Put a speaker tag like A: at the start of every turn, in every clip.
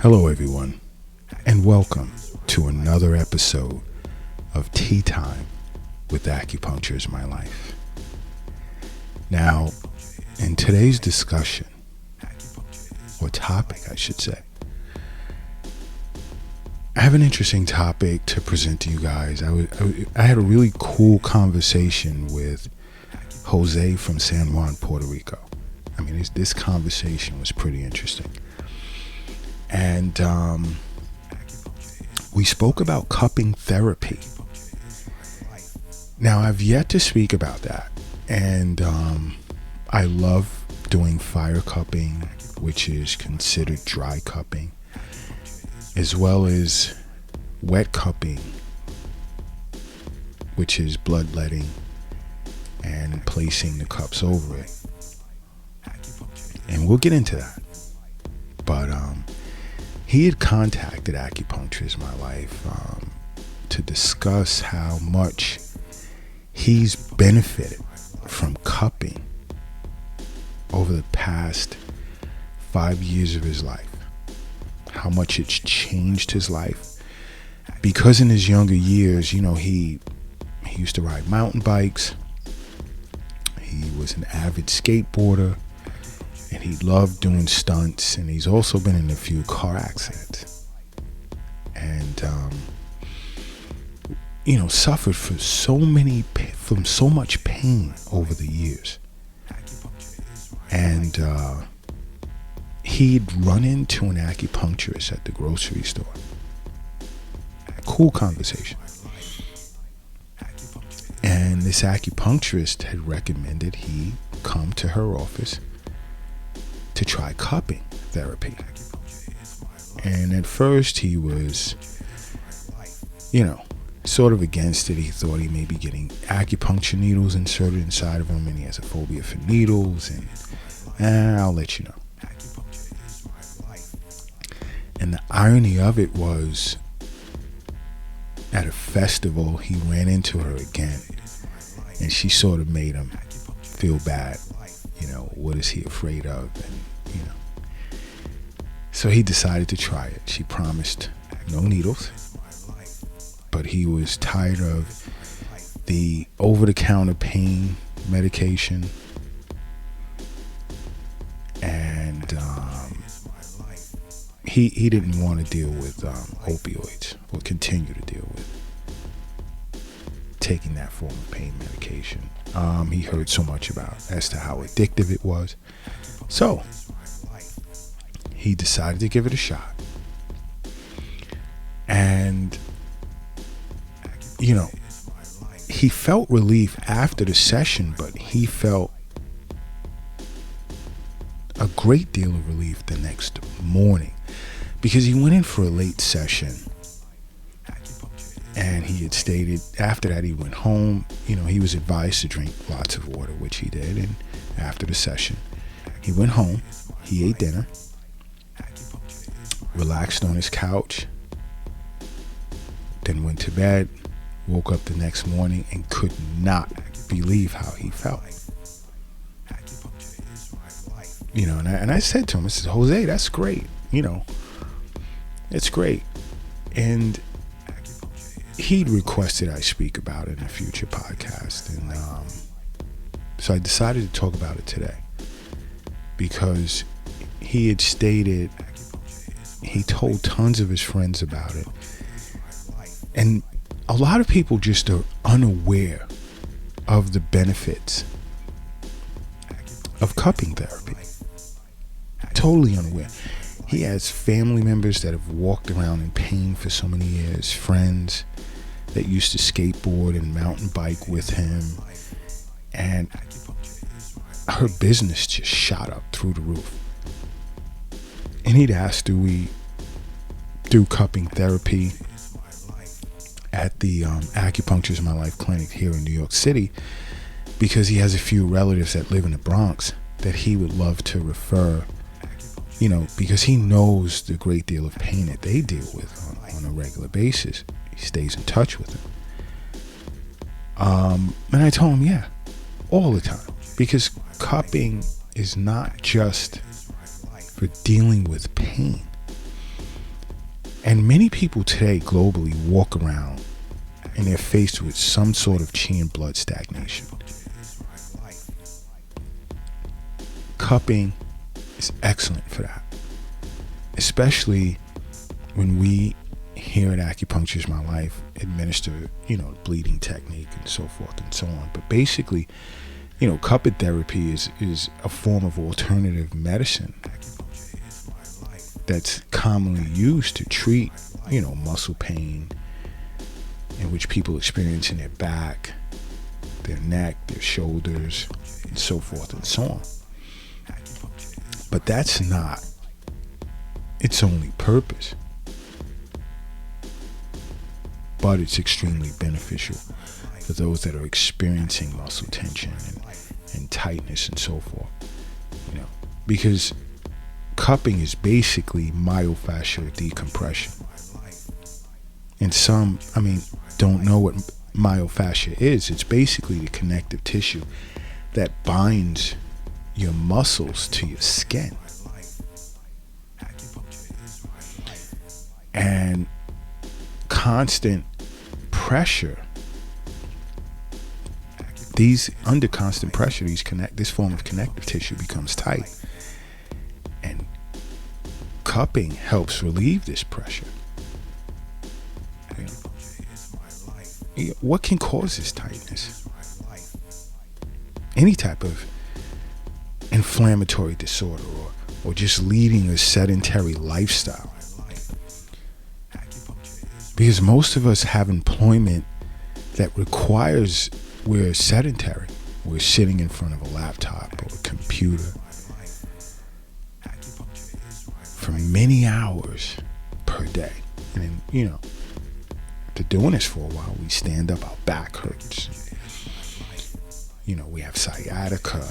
A: Hello everyone, and welcome to another episode of Tea Time with Acupuncture is My Life. Now, in today's discussion, or topic I should say, I have an interesting topic to present to you guys. I had a really cool conversation with Jose from San Juan, Puerto Rico. I mean, this conversation was pretty interesting. And we spoke about cupping therapy. Now, I've yet to speak about that. And I love doing fire cupping, which is considered dry cupping, as well as wet cupping, which is bloodletting and placing the cups over it. And we'll get into that. But he had contacted Acupuncture is My Life to discuss how much he's benefited from cupping over the past 5 years of his life. How much it's changed his life. Because in his younger years, he used to ride mountain bikes. He was an avid skateboarder. And he loved doing stunts, and he's also been in a few car accidents. And, suffered from so much pain over the years. And he'd run into an acupuncturist at the grocery store. Cool conversation. And this acupuncturist had recommended he come to her office to try cupping therapy. And at first he was, sort of against it. He thought he may be getting acupuncture needles inserted inside of him, and he has a phobia for needles, and I'll let you know. And the irony of it was, at a festival, he ran into her again, and she sort of made him feel bad. What is he afraid of? And, So he decided to try it. She promised no needles, but he was tired of the over-the-counter pain medication, and he didn't want to deal with opioids, or continue to deal with taking that form of pain medication. He heard so much about as to how addictive it was. So he decided to give it a shot. And, he felt relief after the session, but he felt a great deal of relief the next morning, because he went in for a late session. And he had stated after that he went home. He was advised to drink lots of water, which he did. And after the session, he went home. He ate dinner, relaxed on his couch, then went to bed, woke up the next morning, and could not believe how he felt. And I said to him, I said, Jose, that's great. It's great. And he'd requested I speak about it in a future podcast, and so I decided to talk about it today, because he had stated he told tons of his friends about it, and a lot of people just are unaware of the benefits of cupping therapy. Totally unaware. He has family members that have walked around in pain for so many years, friends that used to skateboard and mountain bike with him, and her business just shot up through the roof. And he'd asked, do we do cupping therapy at the Acupuncture is My Life clinic here in New York City, because he has a few relatives that live in the Bronx that he would love to refer, because he knows the great deal of pain that they deal with on a regular basis. He stays in touch with them. And I told him, yeah, all the time, because cupping is not just for dealing with pain. And many people today globally walk around and they're faced with some sort of chi and blood stagnation. Cupping is excellent for that, especially when we here at Acupuncture is My Life administer, bleeding technique and so forth and so on. But basically, cupping therapy is a form of alternative medicine that's commonly used to treat, muscle pain, in which people experience in their back, their neck, their shoulders, and so forth and so on. But that's not its only purpose. But it's extremely beneficial for those that are experiencing muscle tension and tightness and so forth. Because cupping is basically myofascial decompression. And some, don't know what myofascia is. It's basically the connective tissue that binds your muscles to your skin. And constant pressure, under constant pressure, this form of connective tissue becomes tight. And cupping helps relieve this pressure. What can cause this tightness? Any type of inflammatory disorder or just leading a sedentary lifestyle. Because most of us have employment that requires we're sedentary. We're sitting in front of a laptop or a computer for many hours per day. And then, after doing this for a while, we stand up, our back hurts. We have sciatica.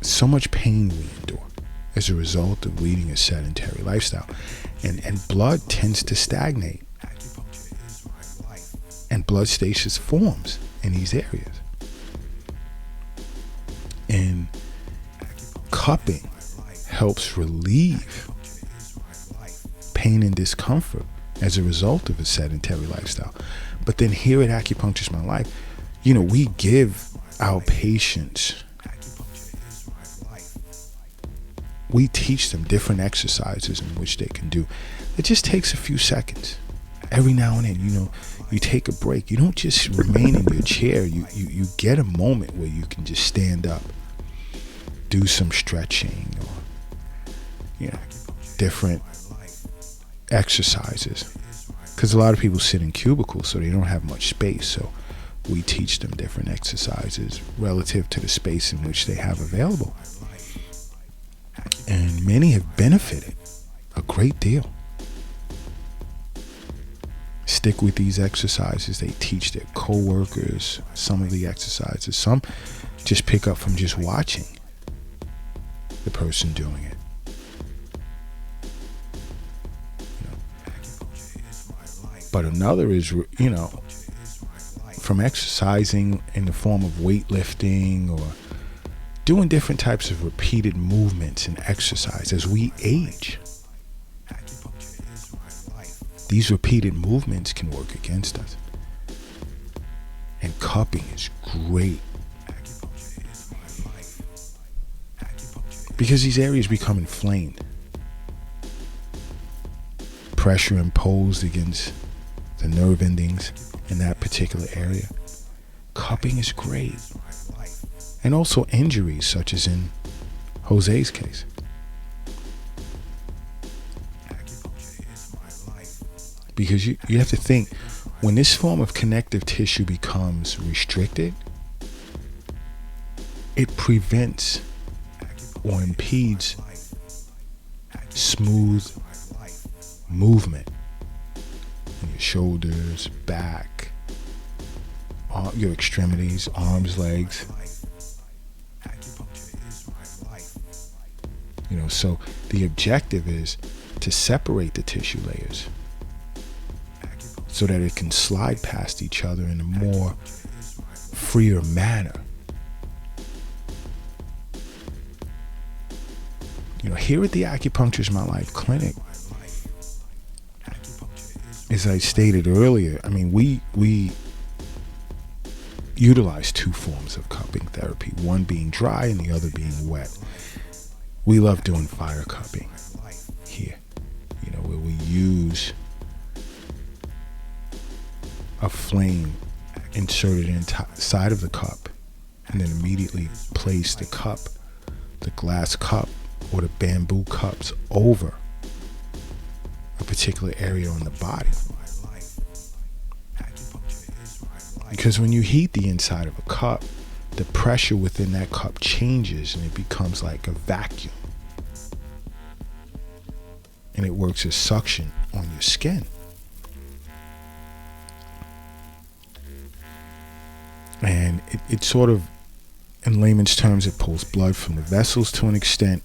A: So much pain we endure as a result of leading a sedentary lifestyle. And blood tends to stagnate. And blood stasis forms in these areas. And cupping helps relieve pain and discomfort as a result of a sedentary lifestyle. But then here at Acupuncture is My Life, we give our patients, we teach them different exercises in which they can do. It just takes a few seconds. Every now and then, you take a break. You don't just remain in your chair. You get a moment where you can just stand up, do some stretching or, different exercises. Because a lot of people sit in cubicles, so they don't have much space. So we teach them different exercises relative to the space in which they have available. And many have benefited a great deal. Stick with these exercises. They teach their co-workers some of the exercises. Some just pick up from just watching the person doing it. But another is, from exercising in the form of weightlifting or doing different types of repeated movements and exercise as we age. These repeated movements can work against us. And cupping is great. Because these areas become inflamed. Pressure imposed against the nerve endings in that particular area. Cupping is great. And also injuries, such as in Jose's case. Because you have to think, when this form of connective tissue becomes restricted, it prevents or impedes smooth movement in your shoulders, back, your extremities, arms, legs. So the objective is to separate the tissue layers so that it can slide past each other in a more freer manner. Here at the Acupuncture is My Life clinic, as I stated earlier, we utilize two forms of cupping therapy, one being dry and the other being wet. We love doing fire cupping here, where we use a flame inserted inside of the cup and then immediately place the glass cup or the bamboo cups over a particular area on the body. Because when you heat the inside of a cup, the pressure within that cup changes and it becomes like a vacuum. And it works as suction on your skin. And it sort of, in layman's terms, it pulls blood from the vessels to an extent.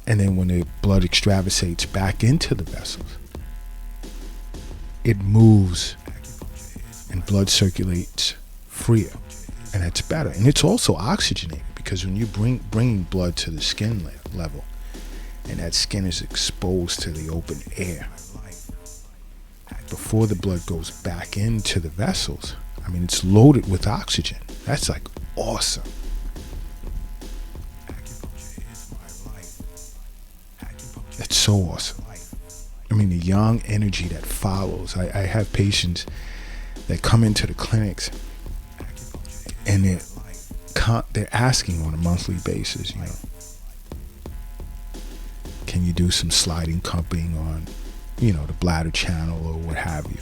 A: And then when the blood extravasates back into the vessels, it moves and blood circulates freer, and that's better. And it's also oxygenated, because when you bringing blood to the skin level and that skin is exposed to the open air, before the blood goes back into the vessels, it's loaded with oxygen. That's like awesome. That's so awesome. The yang energy that follows. I have patients that come into the clinics and they're asking on a monthly basis, can you do some sliding cupping on, the bladder channel or what have you?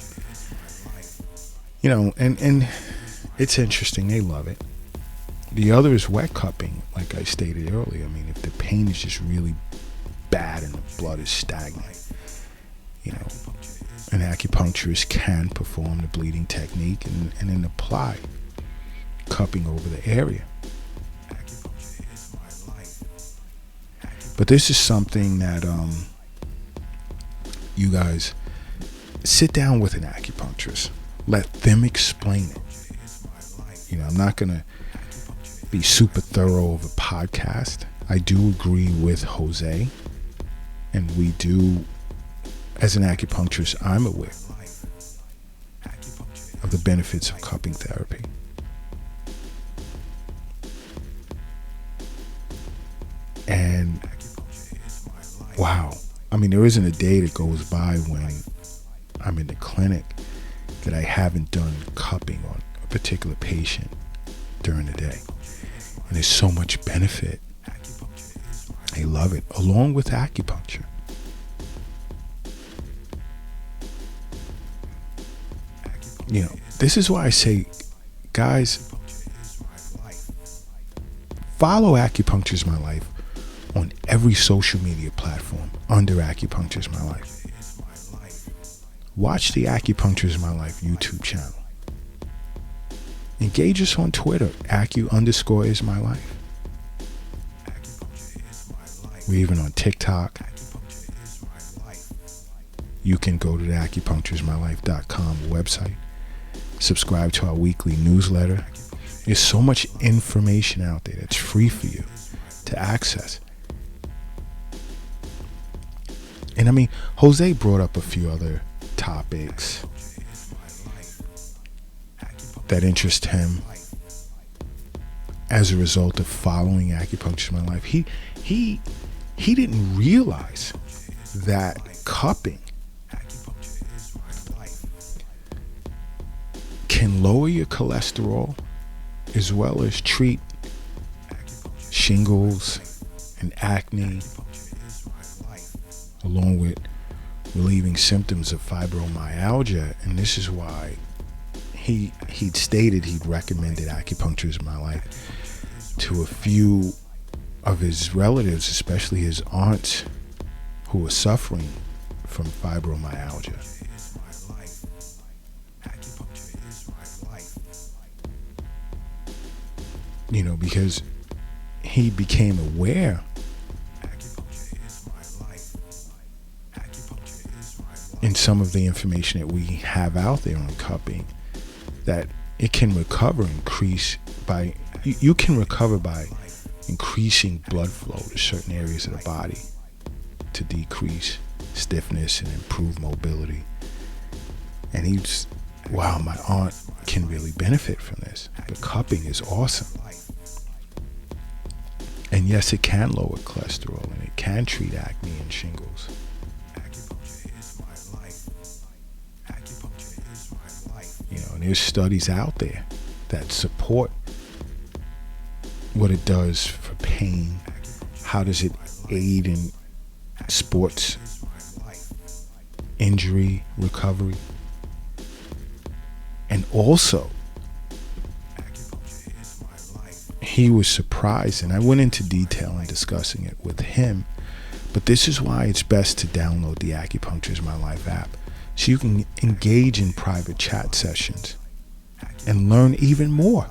A: And it's interesting. They love it. The other is wet cupping, like I stated earlier. If the pain is just really bad and the blood is stagnant, an acupuncturist can perform the bleeding technique and then apply cupping over the area. But this is something that you guys sit down with an acupuncturist. Let them explain it. I'm not going to be super thorough of a podcast. I do agree with Jose, and we do, as an acupuncturist, I'm aware of the benefits of cupping therapy. And wow, there isn't a day that goes by when I'm in the clinic that I haven't done cupping on a particular patient during the day. And there's so much benefit. They love it, along with acupuncture. This is why I say, guys, follow Acupuncture is My Life on every social media platform under Acupuncture is My Life. Watch the Acupuncture is My Life YouTube channel. Engage us on Twitter, Acu_is_my_life. We're even on TikTok. You can go to the acupunctureismylife.com website. Subscribe to our weekly newsletter. There's so much information out there that's free for you to access. And Jose brought up a few other topics that interest him as a result of following Acupuncture in My Life. He didn't realize that cupping can lower your cholesterol as well as treat shingles and acne, along with relieving symptoms of fibromyalgia. And this is why he'd stated he'd recommended Acupuncture is My Life to a few of his relatives, especially his aunts who are suffering from fibromyalgia. Because he became aware in some of the information that we have out there on cupping that it can increase by, you can recover by increasing blood flow to certain areas of the body to decrease stiffness and improve mobility. And he's, wow, my aunt can really benefit from this. But cupping is awesome. And yes, it can lower cholesterol and it can treat acne and shingles. You know, and there's studies out there that support what it does for pain. How does it aid in sports injury recovery? And also, he was surprised, and I went into detail in discussing it with him, but this is why it's best to download the Acupuncture is My Life app, so you can engage in private chat sessions and learn even more.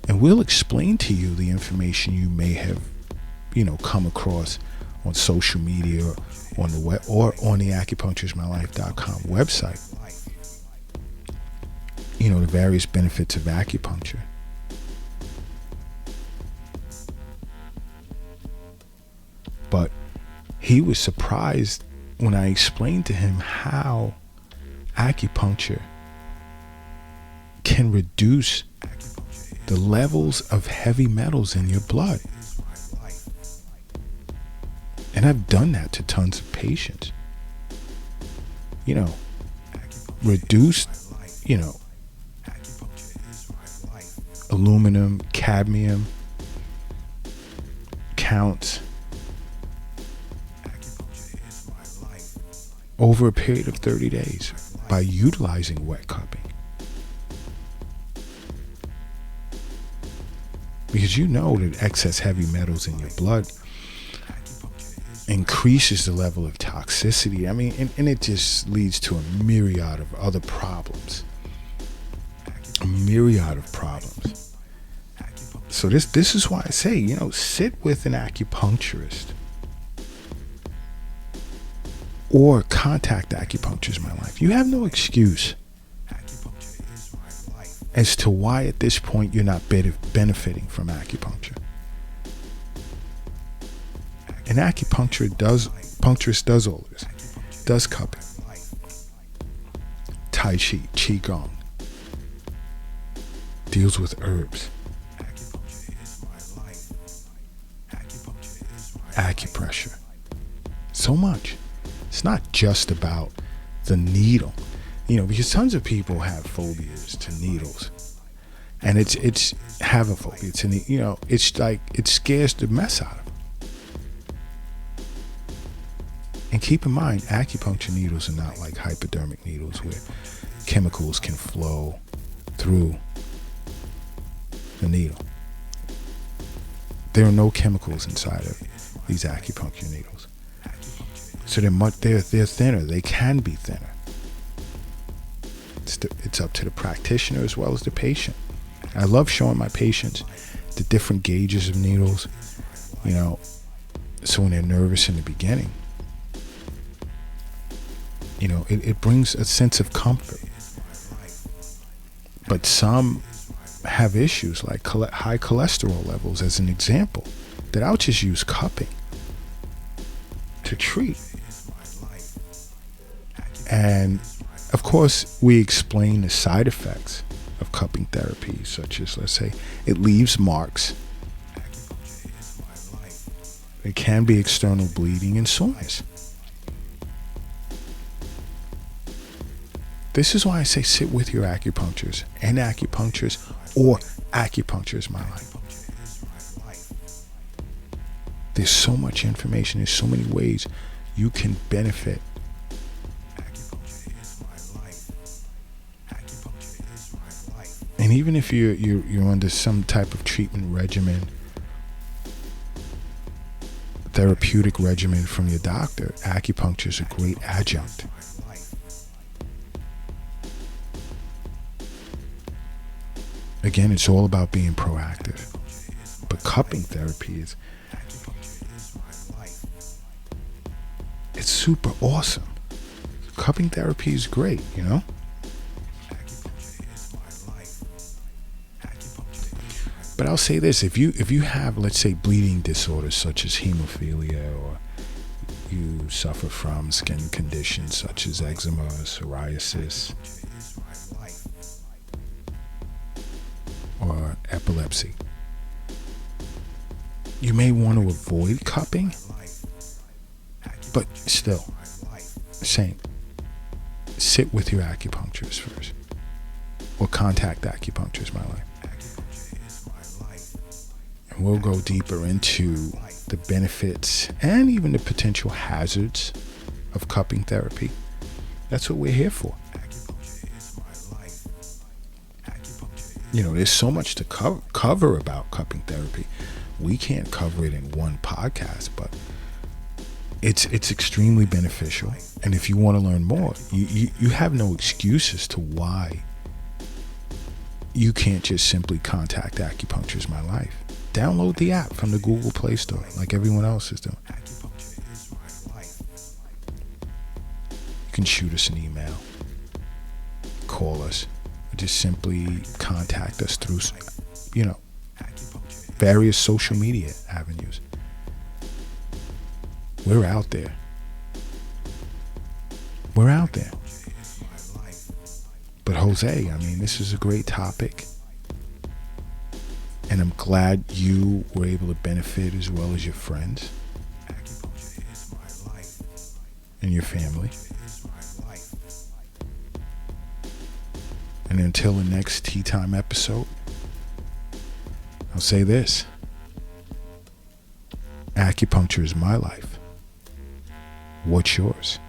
A: And we'll explain to you the information you may have, come across on social media or on the web or on the acupunctureismylife.com website. The various benefits of acupuncture. But he was surprised when I explained to him how acupuncture can reduce the levels of heavy metals in your blood. And I've done that to tons of patients. Reduced, aluminum, cadmium counts over a period of 30 days by utilizing wet cupping. Because that excess heavy metals in your blood increases the level of toxicity. And it just leads to a myriad of other problems. A myriad of problems. So this is why I say, sit with an acupuncturist or contact Acupuncture is My Life. You have no excuse as to why at this point you're not benefiting from acupuncture. An puncturist does all this. Does cupping, Tai Chi, Qigong, deals with herbs, acupressure, so much. It's not just about the needle, because tons of people have phobias to needles, and it's have a phobia to it's like it scares the mess out of them. And keep in mind, acupuncture needles are not like hypodermic needles where chemicals can flow through the needle. There are no chemicals inside of these acupuncture needles. So they're thinner. They can be thinner. It's up to the practitioner as well as the patient. I love showing my patients the different gauges of needles, so when they're nervous in the beginning, it brings a sense of comfort. But some have issues like high cholesterol levels, as an example, that I'll just use cupping to treat. And of course, we explain the side effects of cupping therapy, such as, let's say, it leaves marks. It can be external bleeding and soreness. This is why I say sit with your acupuncturist and acupuncturist or Acupuncture is My Life. There's so much information. There's so many ways you can benefit. And even if you're under some type of treatment regimen, therapeutic regimen from your doctor, acupuncture is a great adjunct. Again, it's all about being proactive. But cupping therapy it's super awesome. Cupping therapy is great, But I'll say this: if you have, let's say, bleeding disorders such as hemophilia, or you suffer from skin conditions such as eczema, psoriasis, or epilepsy, you may want to avoid cupping, but still, same. Sit with your acupuncturist first, or contact Acupuncture is My Life. And we'll go deeper into the benefits and even the potential hazards of cupping therapy. That's what we're here for. You know, there's so much to cover about cupping therapy. We can't cover it in one podcast, but it's extremely beneficial. And if you want to learn more, you have no excuse as to why you can't just simply contact Acupuncture is My Life. Download the app from the Google Play Store like everyone else is doing. You can shoot us an email, call us, or just simply contact us through, various social media avenues. We're out there. We're out there. But Jose, I mean, this is a great topic. And I'm glad you were able to benefit as well as your friends and your family. And until the next Tea Time episode, I'll say this: acupuncture is my life. What's yours?